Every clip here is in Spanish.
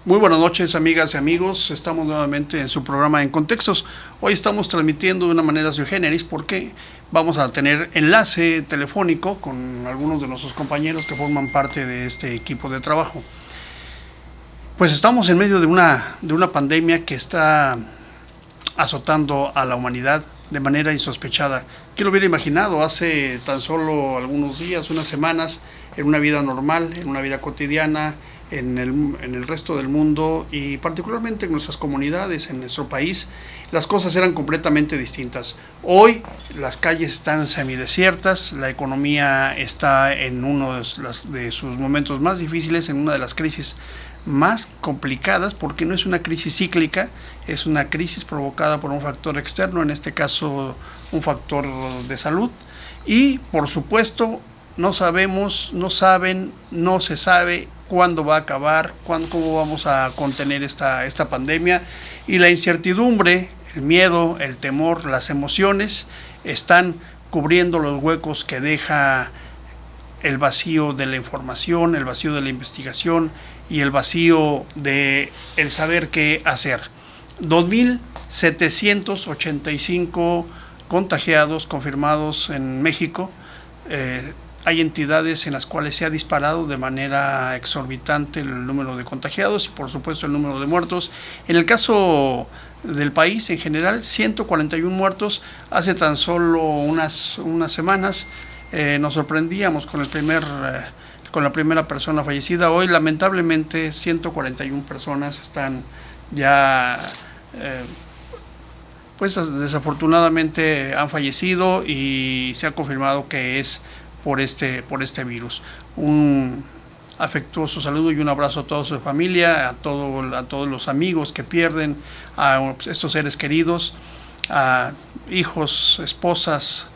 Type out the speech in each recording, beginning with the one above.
Muy buenas noches, amigas y amigos. Estamos nuevamente en su programa En Contextos. Hoy estamos transmitiendo de una manera sui generis porque vamos a tener enlace telefónico con algunos de nuestros compañeros que forman parte de este equipo de trabajo. Pues estamos en medio de una pandemia que está azotando a la humanidad de manera insospechada. ¿Quién lo hubiera imaginado hace tan solo algunos días, unas semanas, en una vida normal, en una vida cotidiana, en el resto del mundo y particularmente en nuestras comunidades, en nuestro país, las cosas eran completamente distintas? Hoy las calles están semidesiertas, la economía está en uno de sus momentos más difíciles, en una de las crisis más complicadas, porque no es una crisis cíclica, es una crisis provocada por un factor externo, en este caso un factor de salud, y por supuesto no se sabe cuándo va a acabar, cómo vamos a contener esta pandemia, y la incertidumbre, el miedo, el temor, las emociones están cubriendo los huecos que deja el vacío de la información, el vacío de la investigación y el vacío de el saber qué hacer. 2.785 contagiados confirmados en México. Hay entidades en las cuales se ha disparado de manera exorbitante el número de contagiados y por supuesto el número de muertos. En el caso del país en general, 141 muertos. Hace tan solo unas semanas nos sorprendíamos con la primera persona fallecida. Hoy lamentablemente 141 personas están ya pues desafortunadamente han fallecido y se ha confirmado que es por este virus. Un afectuoso saludo y un abrazo a toda su familia, a todos los amigos que pierden a estos seres queridos, a hijos, esposas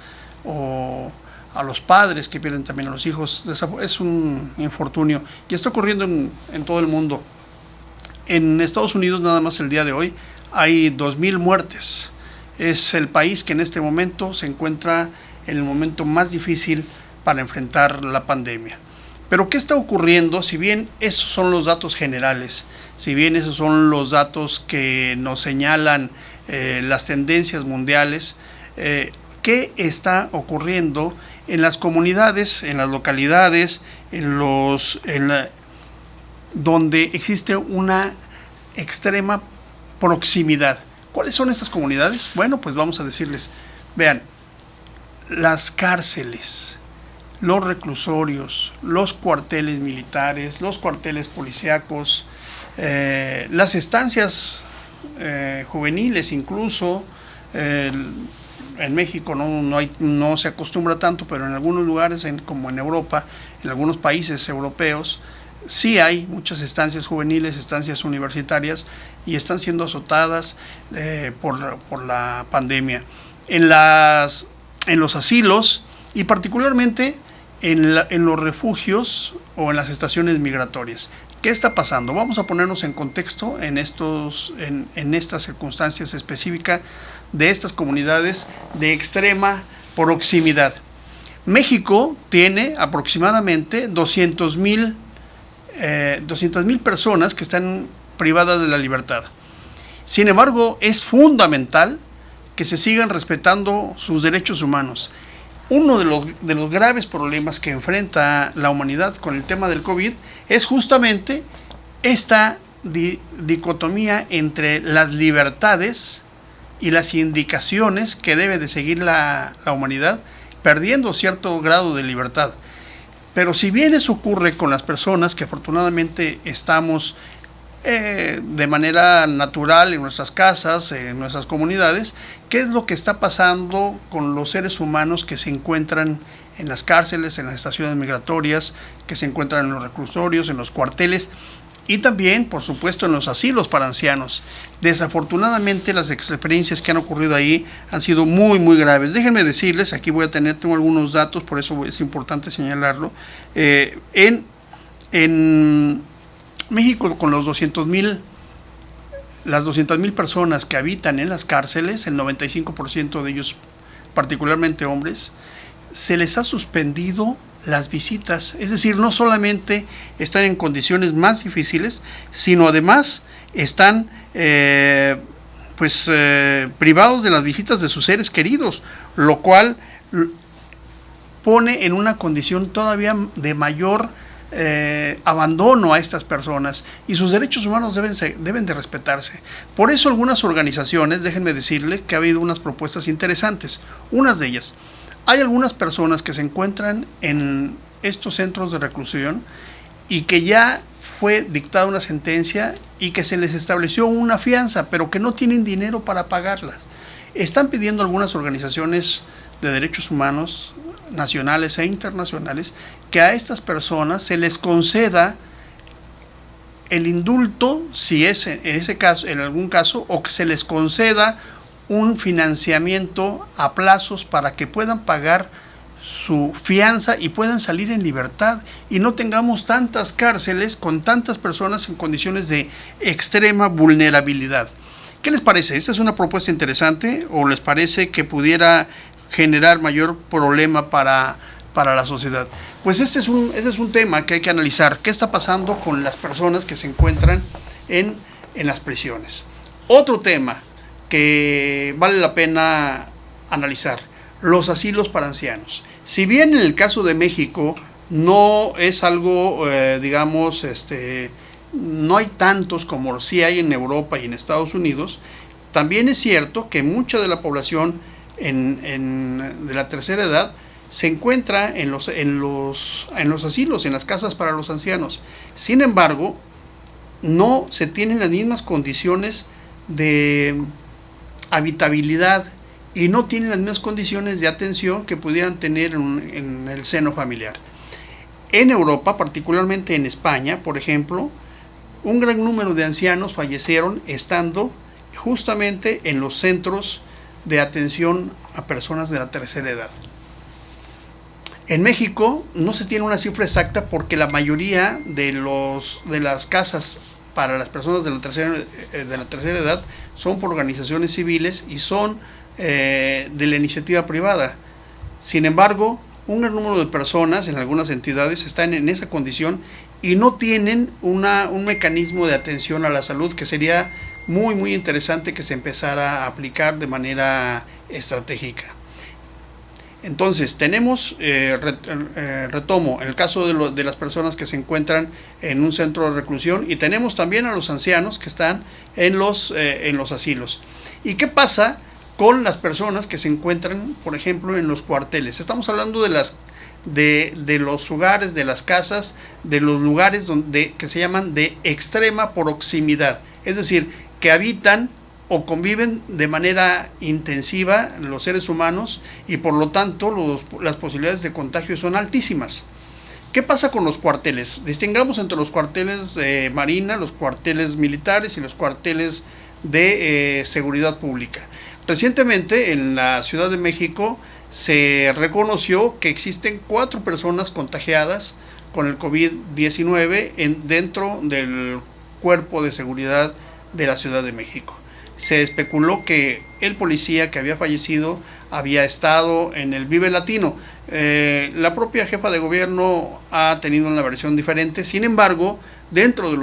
o a los padres que pierden también a los hijos. Es un infortunio y está ocurriendo en todo el mundo. En Estados Unidos nada más el día de hoy hay 2,000 muertes. Es el país que en este momento se encuentra en el momento más difícil para enfrentar la pandemia. Pero ¿qué está ocurriendo? Si bien esos son los datos generales, si bien esos son los datos que nos señalan las tendencias mundiales, ¿qué está ocurriendo en las comunidades, en las localidades, donde existe una extrema proximidad? ¿Cuáles son estas comunidades? Bueno, pues vamos a decirles. Vean, las cárceles, los reclusorios, los cuarteles militares, los cuarteles policíacos, las estancias juveniles incluso. En México no se acostumbra tanto, pero en algunos lugares, como en Europa, en algunos países europeos, sí hay muchas estancias juveniles, estancias universitarias, y están siendo azotadas por la pandemia. En los asilos y particularmente en los refugios o en las estaciones migratorias. ¿Qué está pasando? Vamos a ponernos en contexto en estas circunstancias específicas de estas comunidades de extrema proximidad. México tiene aproximadamente 200,000 personas que están privadas de la libertad. Sin embargo, es fundamental que se sigan respetando sus derechos humanos. Uno de los graves problemas que enfrenta la humanidad con el tema del COVID es justamente esta dicotomía entre las libertades y las indicaciones que debe de seguir la humanidad, perdiendo cierto grado de libertad. Pero si bien eso ocurre con las personas que afortunadamente estamos de manera natural en nuestras casas, en nuestras comunidades, ¿qué es lo que está pasando con los seres humanos que se encuentran en las cárceles, en las estaciones migratorias, que se encuentran en los reclusorios, en los cuarteles y también, por supuesto, en los asilos para ancianos? Desafortunadamente, las experiencias que han ocurrido ahí han sido muy, muy graves. Déjenme decirles, aquí tengo algunos datos, por eso es importante señalarlo. En México, con los 200,000, las 200,000 personas que habitan en las cárceles, el 95% de ellos, particularmente hombres, se les ha suspendido las visitas. Es decir, no solamente están en condiciones más difíciles, sino además están privados de las visitas de sus seres queridos, lo cual pone en una condición todavía de mayor abandono a estas personas, y sus derechos humanos deben de respetarse. Por eso algunas organizaciones, déjenme decirles que ha habido unas propuestas interesantes. Unas de ellas: hay algunas personas que se encuentran en estos centros de reclusión y que ya fue dictada una sentencia y que se les estableció una fianza, pero que no tienen dinero para pagarlas. Están pidiendo algunas organizaciones de derechos humanos nacionales e internacionales que a estas personas se les conceda el indulto, si es en ese caso, en algún caso, o que se les conceda un financiamiento a plazos para que puedan pagar su fianza y puedan salir en libertad, y no tengamos tantas cárceles con tantas personas en condiciones de extrema vulnerabilidad. ¿Qué les parece? ¿Esta es una propuesta interesante o les parece que pudiera generar mayor problema para la sociedad? Pues este es un tema que hay que analizar. ¿Qué está pasando con las personas que se encuentran en las prisiones? Otro tema que vale la pena analizar: los asilos para ancianos. Si bien en el caso de México no es algo, no hay tantos como sí hay en Europa y en Estados Unidos, también es cierto que mucha de la población de la tercera edad se encuentra en los asilos, en las casas para los ancianos. Sin embargo, no se tienen las mismas condiciones de habitabilidad y no tienen las mismas condiciones de atención que pudieran tener en el seno familiar. En Europa, particularmente en España, por ejemplo, un gran número de ancianos fallecieron estando justamente en los centros de atención a personas de la tercera edad. En México no se tiene una cifra exacta porque la mayoría de las casas para las personas de la tercera edad son por organizaciones civiles y son de la iniciativa privada. Sin embargo, un gran número de personas en algunas entidades están en esa condición y no tienen un mecanismo de atención a la salud que sería muy muy interesante que se empezara a aplicar de manera estratégica. Entonces tenemos, retomo, el caso de las personas que se encuentran en un centro de reclusión, y tenemos también a los ancianos que están en los asilos. ¿Y qué pasa con las personas que se encuentran, por ejemplo, en los cuarteles? Estamos hablando de los hogares, de las casas, de los lugares que se llaman de extrema proximidad, es decir, que habitan o conviven de manera intensiva los seres humanos y por lo tanto las posibilidades de contagio son altísimas. ¿Qué pasa con los cuarteles? Distingamos entre los cuarteles de Marina, los cuarteles militares y los cuarteles de seguridad pública. Recientemente en la Ciudad de México se reconoció que existen 4 personas contagiadas con el COVID-19 dentro del cuerpo de seguridad de la Ciudad de México. Se especuló que el policía que había fallecido había estado en el Vive Latino. La propia jefa de gobierno ha tenido una versión diferente. Sin embargo, dentro de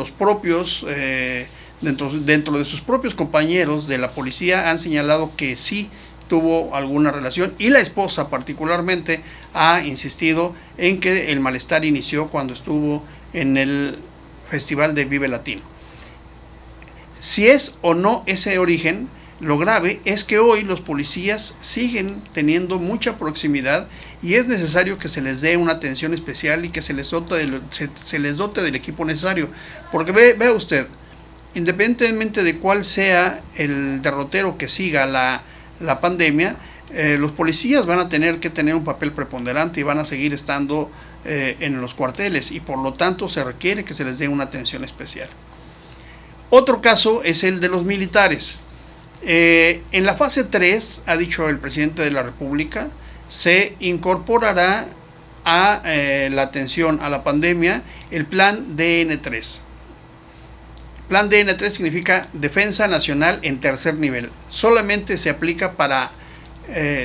sus propios compañeros de la policía han señalado que sí tuvo alguna relación, y la esposa particularmente ha insistido en que el malestar inició cuando estuvo en el Festival de Vive Latino. Si es o no ese origen, lo grave es que hoy los policías siguen teniendo mucha proximidad y es necesario que se les dé una atención especial y que se les dote del equipo necesario. Porque vea usted, independientemente de cuál sea el derrotero que siga la pandemia, los policías van a tener que tener un papel preponderante y van a seguir estando en los cuarteles, y por lo tanto se requiere que se les dé una atención especial. Otro caso es el de los militares. En la fase 3, ha dicho el presidente de la República, se incorporará a la atención a la pandemia el plan DN3. Plan DN3 significa Defensa Nacional en tercer nivel. Solamente se aplica para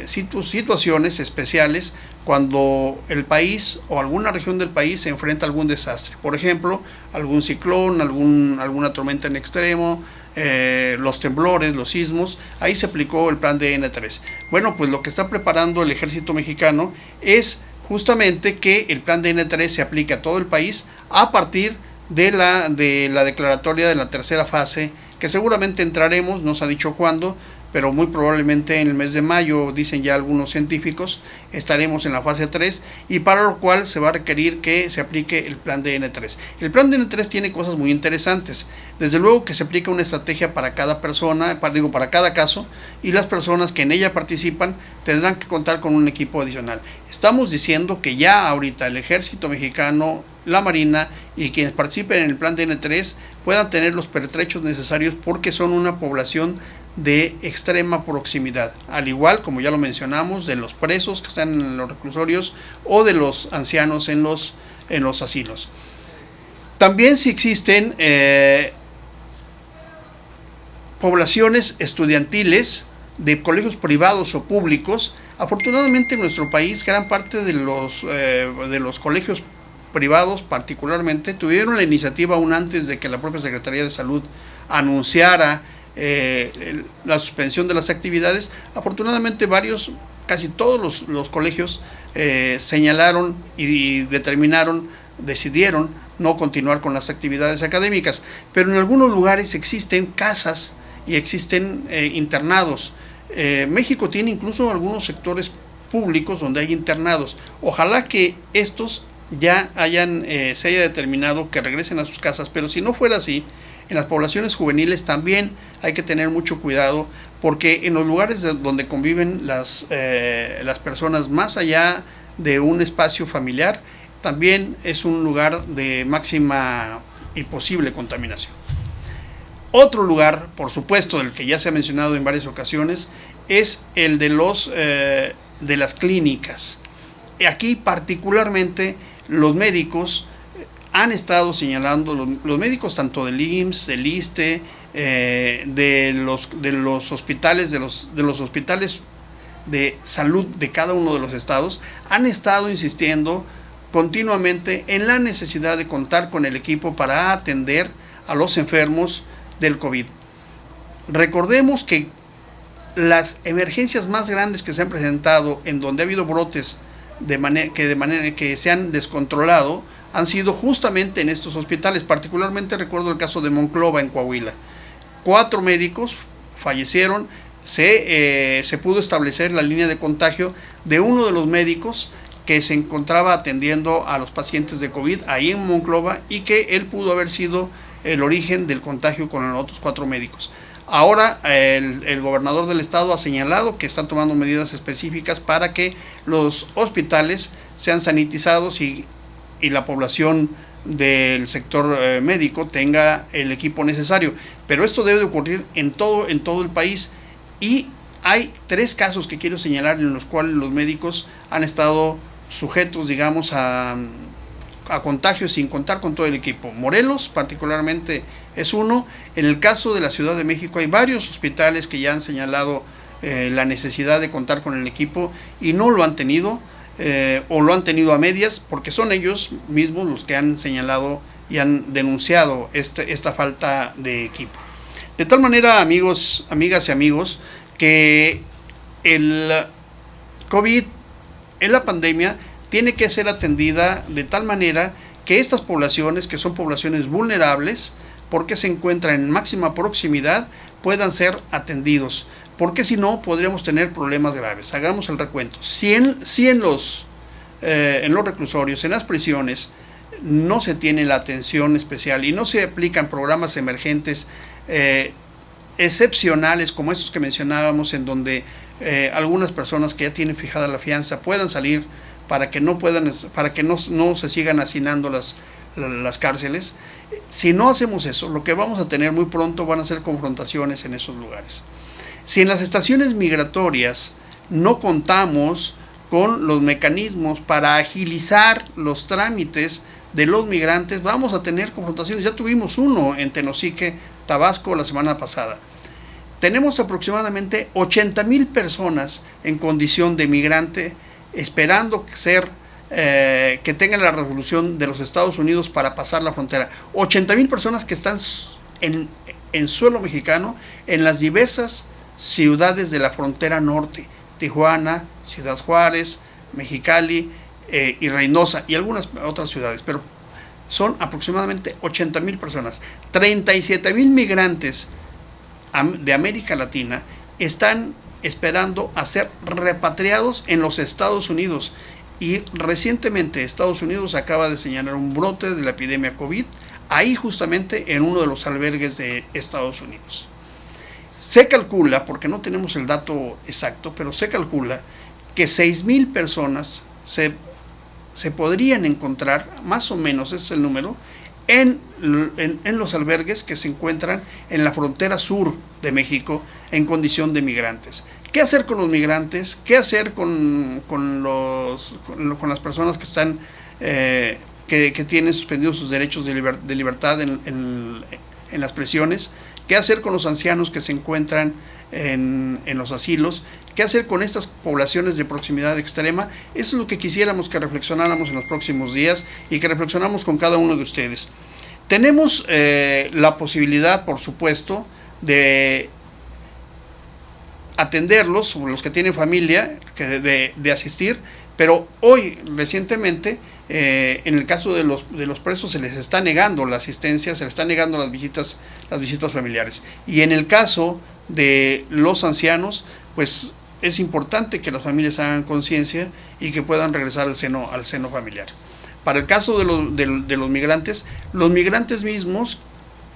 situaciones especiales cuando el país o alguna región del país se enfrenta a algún desastre. Por ejemplo, algún ciclón, alguna tormenta en extremo, los temblores, los sismos. Ahí se aplicó el plan DN3. Bueno, pues lo que está preparando el ejército mexicano es justamente que el plan DN3 se aplique a todo el país a partir de la declaratoria de la tercera fase, que seguramente entraremos, no se ha dicho cuándo, pero muy probablemente en el mes de mayo, dicen ya algunos científicos, estaremos en la fase 3, y para lo cual se va a requerir que se aplique el plan DN3. El plan DN3 tiene cosas muy interesantes. Desde luego que se aplica una estrategia para cada persona, para cada caso, y las personas que en ella participan tendrán que contar con un equipo adicional. Estamos diciendo que ya ahorita el ejército mexicano, la Marina y quienes participen en el plan DN3 puedan tener los pertrechos necesarios, porque son una población de extrema proximidad, al igual, como ya lo mencionamos, de los presos que están en los reclusorios o de los ancianos en los asilos. También, si existen poblaciones estudiantiles de colegios privados o públicos, afortunadamente en nuestro país gran parte de los colegios privados particularmente tuvieron la iniciativa aún antes de que la propia Secretaría de Salud anunciara la suspensión de las actividades. Afortunadamente casi todos los colegios señalaron y decidieron no continuar con las actividades académicas, pero en algunos lugares existen casas y existen internados. México tiene incluso algunos sectores públicos donde hay internados. Ojalá que estos ya se haya determinado que regresen a sus casas, pero si no fuera así, en las poblaciones juveniles también hay que tener mucho cuidado, porque en los lugares donde conviven las personas más allá de un espacio familiar, también es un lugar de máxima y posible contaminación. Otro lugar, por supuesto, del que ya se ha mencionado en varias ocasiones, es el de las clínicas. Aquí particularmente los médicos han estado señalando, los médicos tanto del IMSS, del ISSSTE, de los hospitales, de los hospitales de salud de cada uno de los estados, han estado insistiendo continuamente en la necesidad de contar con el equipo para atender a los enfermos del COVID. Recordemos que las emergencias más grandes que se han presentado, en donde ha habido brotes de manera que se han descontrolado, han sido justamente en estos hospitales. Particularmente recuerdo el caso de Monclova en Coahuila. 4 médicos fallecieron. Se pudo establecer la línea de contagio de uno de los médicos que se encontraba atendiendo a los pacientes de COVID ahí en Monclova, y que él pudo haber sido el origen del contagio con los otros 4 médicos. Ahora el gobernador del estado ha señalado que están tomando medidas específicas para que los hospitales sean sanitizados y la población del sector médico tenga el equipo necesario. Pero esto debe de ocurrir en todo el país, y hay 3 casos que quiero señalar en los cuales los médicos han estado sujetos, digamos, a contagios sin contar con todo el equipo. Morelos particularmente es uno. En el caso de la Ciudad de México hay varios hospitales que ya han señalado la necesidad de contar con el equipo y no lo han tenido, o lo han tenido a medias, porque son ellos mismos los que han señalado y han denunciado esta falta de equipo. De tal manera, amigas y amigos, que el COVID, en la pandemia, tiene que ser atendida de tal manera que estas poblaciones, que son poblaciones vulnerables, porque se encuentran en máxima proximidad, puedan ser atendidos, porque si no podríamos tener problemas graves. Hagamos el recuento. Si en los reclusorios, en las prisiones, no se tiene la atención especial y no se aplican programas emergentes excepcionales como estos que mencionábamos, en donde algunas personas que ya tienen fijada la fianza puedan salir para que no se sigan hacinando las cárceles. Si no hacemos eso, lo que vamos a tener muy pronto van a ser confrontaciones en esos lugares. Si en las estaciones migratorias no contamos con los mecanismos para agilizar los trámites de los migrantes, vamos a tener confrontaciones. Ya tuvimos uno en Tenosique, Tabasco, la semana pasada. Tenemos aproximadamente 80,000 personas en condición de migrante esperando que tengan la resolución de los Estados Unidos para pasar la frontera. 80,000 personas que están en suelo mexicano en las diversas ciudades de la frontera norte: Tijuana, Ciudad Juárez, Mexicali y Reynosa, y algunas otras ciudades, pero son aproximadamente 80,000 personas. 37,000 migrantes de América Latina están esperando a ser repatriados en los Estados Unidos, y recientemente Estados Unidos acaba de señalar un brote de la epidemia COVID ahí, justamente en uno de los albergues de Estados Unidos. Se calcula, porque no tenemos el dato exacto, pero se calcula que 6,000 personas se podrían encontrar, más o menos ese es el número, en los albergues que se encuentran en la frontera sur de México en condición de migrantes. ¿Qué hacer con los migrantes? ¿Qué hacer con las personas que están que tienen suspendidos sus derechos de libertad en las prisiones? ¿Qué hacer con los ancianos que se encuentran en los asilos? ¿Qué hacer con estas poblaciones de proximidad extrema? Eso es lo que quisiéramos que reflexionáramos en los próximos días y que reflexionamos con cada uno de ustedes. Tenemos la posibilidad, por supuesto, de atenderlos, los que tienen familia, de asistir, pero hoy, recientemente, en el caso de los presos, se les está negando la asistencia, se les está negando las visitas familiares. Y en el caso de los ancianos, pues es importante que las familias hagan conciencia y que puedan regresar al seno familiar. Para el caso de los migrantes mismos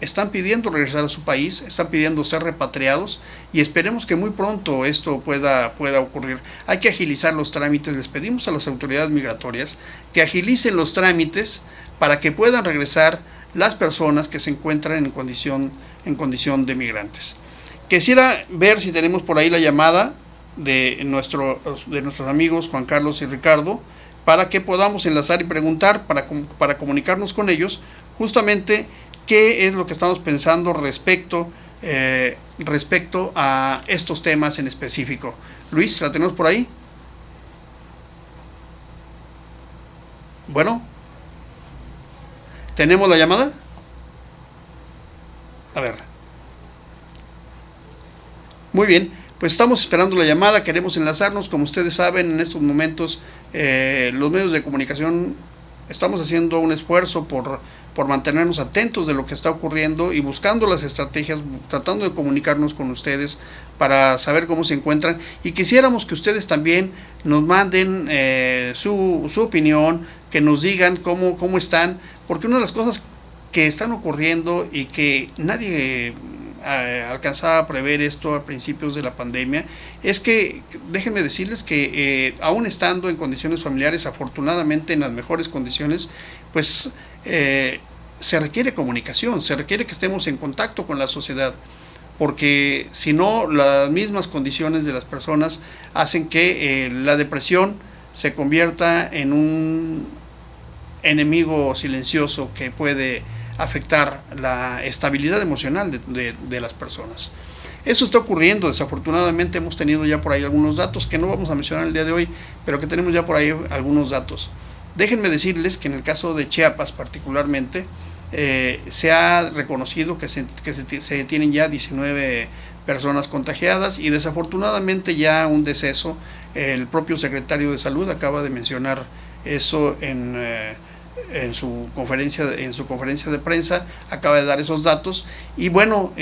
están pidiendo regresar a su país, están pidiendo ser repatriados, y esperemos que muy pronto esto pueda ocurrir. Hay que agilizar los trámites. Les pedimos a las autoridades migratorias que agilicen los trámites para que puedan regresar las personas que se encuentran en condición de migrantes. Quisiera ver si tenemos por ahí la llamada de nuestros amigos Juan Carlos y Ricardo, para que podamos enlazar y preguntar, para comunicarnos con ellos justamente qué es lo que estamos pensando respecto a estos temas en específico. Luis, ¿la tenemos por ahí? Bueno, ¿tenemos la llamada? A ver. Muy bien, pues estamos esperando la llamada, queremos enlazarnos. Como ustedes saben, en estos momentos los medios de comunicación estamos haciendo un esfuerzo por mantenernos atentos de lo que está ocurriendo y buscando las estrategias, tratando de comunicarnos con ustedes para saber cómo se encuentran, y quisiéramos que ustedes también nos manden su opinión, que nos digan cómo están, porque una de las cosas que están ocurriendo y que nadie alcanzaba a prever esto a principios de la pandemia, es que déjenme decirles que aún estando en condiciones familiares, afortunadamente en las mejores condiciones, pues se requiere comunicación, se requiere que estemos en contacto con la sociedad, porque si no, las mismas condiciones de las personas hacen que la depresión se convierta en un enemigo silencioso que puede afectar la estabilidad emocional de las personas. Eso está ocurriendo. Desafortunadamente hemos tenido ya por ahí algunos datos que no vamos a mencionar el día de hoy, pero que tenemos ya por ahí algunos datos. Déjenme decirles que en el caso de Chiapas particularmente, se ha reconocido que se tienen ya 19 personas contagiadas, y desafortunadamente ya un deceso. El propio secretario de Salud acaba de mencionar eso en su conferencia de prensa, acaba de dar esos datos. Y bueno,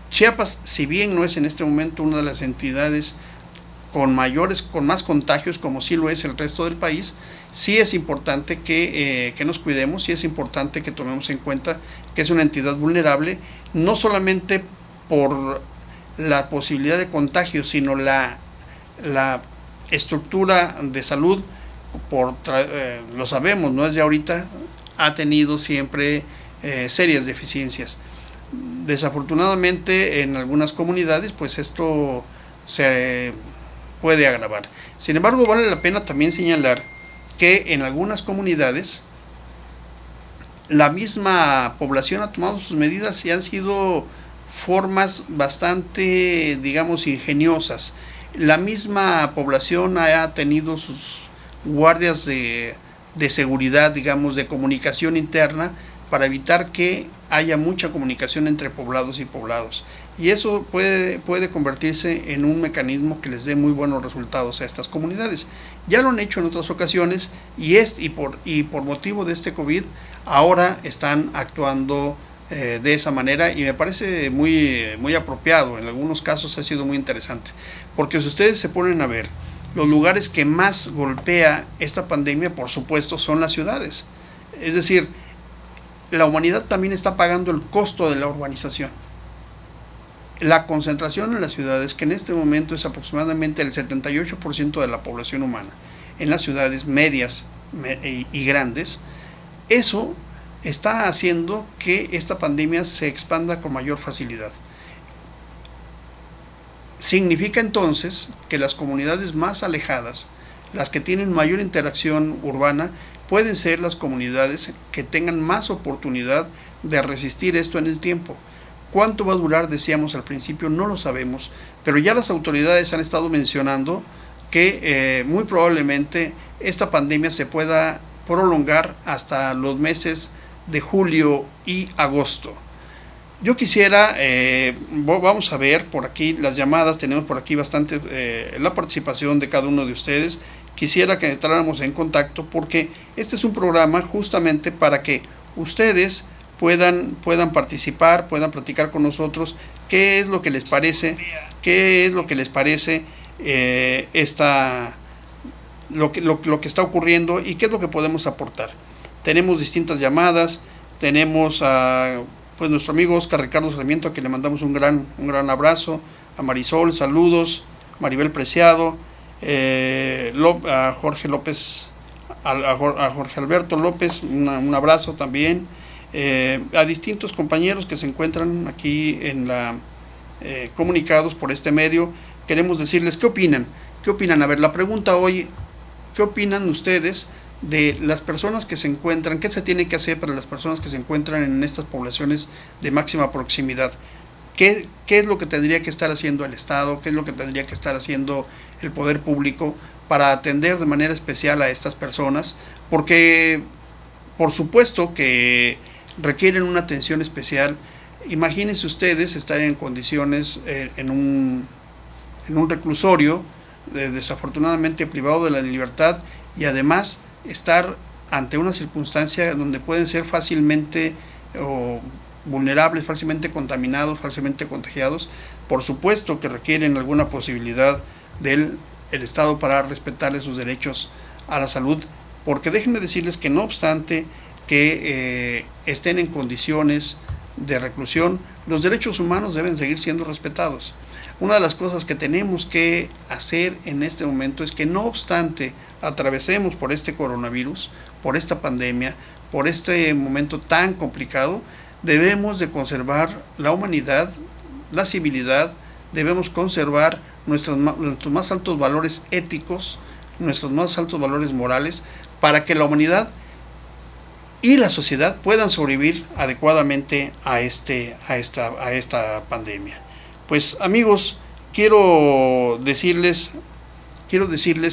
Chiapas, si bien no es en este momento una de las entidades con más contagios, como sí lo es el resto del país, sí es importante que nos cuidemos, sí es importante que tomemos en cuenta que es una entidad vulnerable, no solamente por la posibilidad de contagio, sino la estructura de salud, lo sabemos, no es de ahorita, ha tenido siempre serias deficiencias. Desafortunadamente en algunas comunidades pues esto se puede agravar. Sin embargo, vale la pena también señalar que en algunas comunidades la misma población ha tomado sus medidas y han sido formas bastante, digamos, ingeniosas. La misma población ha tenido sus guardias de seguridad, digamos, de comunicación interna, para evitar que haya mucha comunicación entre poblados y poblados. Y eso puede convertirse en un mecanismo que les dé muy buenos resultados a estas comunidades. Ya lo han hecho en otras ocasiones y por motivo de este COVID ahora están actuando de esa manera, y me parece muy apropiado. En algunos casos ha sido muy interesante, porque si ustedes se ponen a ver, los lugares que más golpea esta pandemia, por supuesto, son las ciudades. Es decir, la humanidad también está pagando el costo de la urbanización. La concentración en las ciudades, que en este momento es aproximadamente el 78% de la población humana, en las ciudades medias y grandes, eso está haciendo que esta pandemia se expanda con mayor facilidad. Significa entonces que las comunidades más alejadas, las que tienen mayor interacción urbana, pueden ser las comunidades que tengan más oportunidad de resistir esto en el tiempo. ¿Cuánto va a durar? Decíamos al principio, no lo sabemos, pero ya las autoridades han estado mencionando que muy probablemente esta pandemia se pueda prolongar hasta los meses de julio y agosto. Yo quisiera, vamos a ver por aquí las llamadas, tenemos por aquí bastante la participación de cada uno de ustedes. Quisiera que entráramos en contacto, porque este es un programa justamente para que ustedes puedan participar, puedan platicar con nosotros qué es lo que les parece, lo que está ocurriendo y qué es lo que podemos aportar. Tenemos distintas llamadas, tenemos a pues nuestro amigo Oscar Ricardo Sarmiento, a quien le mandamos un gran abrazo, a Marisol, saludos, Maribel Preciado, a Jorge López, a Jorge Alberto López, un abrazo también, a distintos compañeros que se encuentran aquí comunicados por este medio. Queremos decirles qué opinan. A ver, la pregunta hoy: ¿qué opinan ustedes de las personas que se encuentran? ¿Qué se tiene que hacer para las personas que se encuentran en estas poblaciones de máxima proximidad? ¿Qué es lo que tendría que estar haciendo el Estado? ¿Qué es lo que tendría que estar haciendo el poder público para atender de manera especial a estas personas? Porque por supuesto que requieren una atención especial. Imagínense ustedes estar en condiciones en un reclusorio, desafortunadamente privado de la libertad, y además estar ante una circunstancia donde pueden ser fácilmente vulnerables, fácilmente contaminados, fácilmente contagiados. Por supuesto que requieren alguna posibilidad del Estado para respetarles sus derechos a la salud, porque déjenme decirles que no obstante que estén en condiciones de reclusión, los derechos humanos deben seguir siendo respetados. Una de las cosas que tenemos que hacer en este momento es que, no obstante atravesemos por este coronavirus, por esta pandemia, por este momento tan complicado, debemos de conservar la humanidad, la civilidad, debemos conservar nuestros más altos valores éticos, nuestros más altos valores morales, para que la humanidad y la sociedad puedan sobrevivir adecuadamente a esta pandemia. Pues amigos, quiero decirles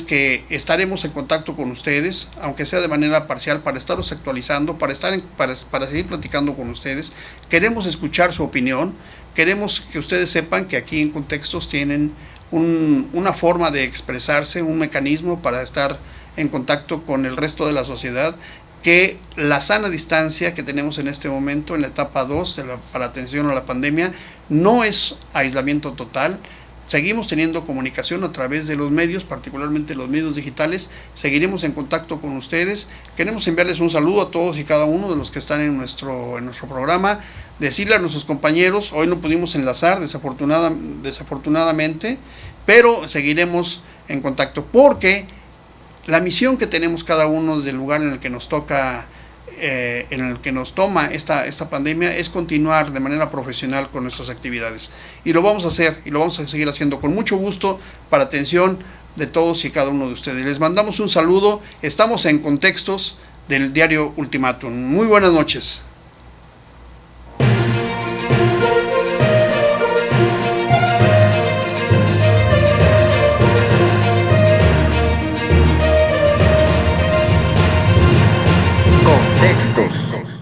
que estaremos en contacto con ustedes, aunque sea de manera parcial, para estaros actualizando, para seguir platicando con ustedes. Queremos escuchar su opinión, queremos que ustedes sepan que aquí en Contextos tienen una forma de expresarse, un mecanismo para estar en contacto con el resto de la sociedad, que la sana distancia que tenemos en este momento en la etapa 2 para atención a la pandemia no es aislamiento total. Seguimos teniendo comunicación a través de los medios, particularmente los medios digitales. Seguiremos en contacto con ustedes. Queremos enviarles un saludo a todos y cada uno de los que están en nuestro programa. Decirle a nuestros compañeros, hoy no pudimos enlazar desafortunadamente, pero seguiremos en contacto, porque la misión que tenemos cada uno del lugar en el que nos toca, en el que nos toma esta pandemia, es continuar de manera profesional con nuestras actividades, y lo vamos a hacer y lo vamos a seguir haciendo con mucho gusto para atención de todos y cada uno de ustedes. Les mandamos un saludo. Estamos en Contextos del diario Ultimátum. Muy buenas noches. Contextos.